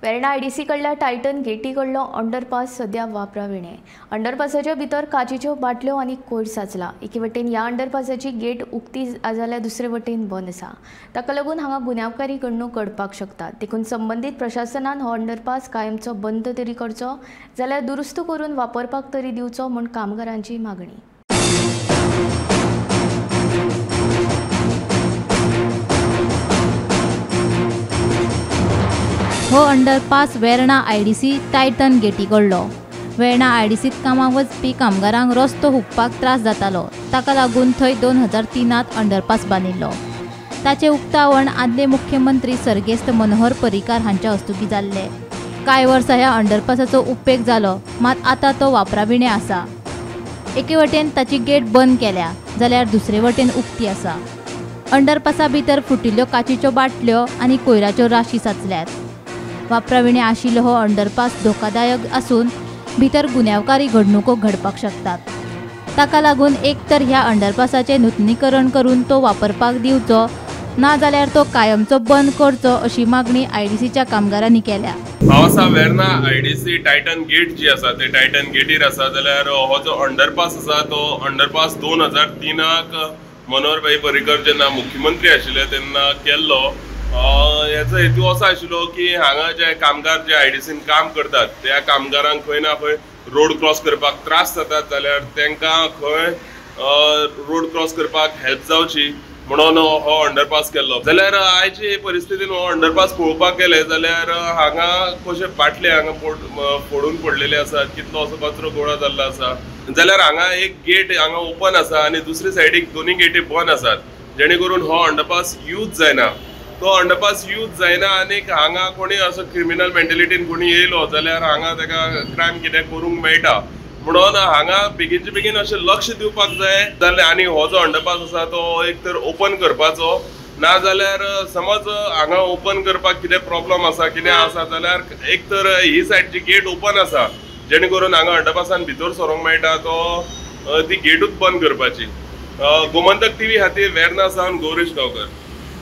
Verna IDC कडल्या Titan गेटी कडलो अंडरपास सध्या वापराविणे। अंडरपासाच्या भितर काचेच्यो बाटल्यो आनी कोयर साचला। एके वटेन ह्या अंडरपासाची गेट उक्ती जाल्यार दुसरे वटेन बंद आसा। ताका लागून हांगा गुन्यांवकारी घडणूक घडपाक शकता। देखून संबंधित प्रशासनान हो अंडरपास कायमचो बंद तरी करचो जाल्यार दुरुस्त करून वापरपाक तरी दिवचो म्हूण कामगारांची मागणी। हो अंडरपास वेर्णा आयडीसी टायटन गेटी कडलो। वेर्णा आयडीसीत कामाक वचपी कामगारांक रस्तो हुंपपाक त्रास जातालो, ताका लागून थंय 2003 अंडरपास बांदिल्लो। ताचे उक्तावण आदले मुख्यमंत्री सर्गेस्त मनोहर पर्रीकार हांच्या हस्तुकी जाल्ले। कांय वर्सां ह्या अंडरपासाचो उपेग जालो, मात आतां तो वापराविणे आसा। एके वटेन ताची गेट बंद केल्या जाल्यार दुसरे वटेन उक्ती आसा। अंडरपासा भितर फुटिल्ल्यो काचेच्यो बाटल्यो आनी कोयराच्यो राशी साचल्यात। वापराविणे आशिल्लो हो अंडरपास धोकादायक आसून भितर गुन्यांवकारी घडणुको घडपाक शकतात। ताका लागून एक तर ह्या अंडरपासाचें नूतनीकरण करून तो वापरपाक दिवचो ना जाल्यार तो कायमचो बंद करचो अशी मागणी आयडीसीच्या कामगारांनी केल्या। हांव आसा वेर्णा आयडीसी टायटन गेट जी आसा ते टायटन गेटीर आसा। जाल्यार हो जो अंडरपास आसा तो अंडरपास 2003 मनोहर पर्रीकर जेन्ना मुख्यमंत्री आशिल्ले तेन्ना केल्लो। याचो हेतू असो आशिल्लो की हांगा जे कामगार जे आयडीसीन काम करतात त्या कामगारांक खंय ना खंय रोड क्रॉस करपाक त्रास जातात जाल्यार तांकां खंय रोड क्रॉस करपाक हेल्प जावची म्हणून हो अंडरपास केल्लो। जाल्यार आयचे परिस्थितीन हो अंडरपास पळोवपाक गेले जाल्यार हांगा कशे बाटले हांगा फोडून पडलेले आसात, कितलो असो कचरो गोळा जाल्लो आसा। जाल्यार हांगा एक गेट हांगा ओपन आसा आनी दुसरे सायडीक दोन्ही गेटी बंद आसात, जेणे करून हो अंडरपास यूज जायना। तो अंडरपास यूज जायना आनी हांगा कोणी असो क्रिमिनल मेंटेलिटीन कोणी येयलो जाल्यार हांगा ताका क्रायम कितें करूंक मेळटा म्हणून हांगा बेगीनचे बेगीन अशें लक्ष दिवपाक जाय जाल्यार आनी हो जो अंडरपास आसा तो एक तर ओपन करपाचो ना जाल्यार समज हांगा ओपन करपाक कितें प्रॉब्लम आसा कितें आसा जाल्यार एक तर ही सायडची गेट ओपन आसा जेणे करून हांगा अंडरपासान भितर सरूंक मेळटा तो ती गेटूच बंद करपाची। गोमंतक टीव्ही खातीर वेर्णा सावन गौरीश गांवकर।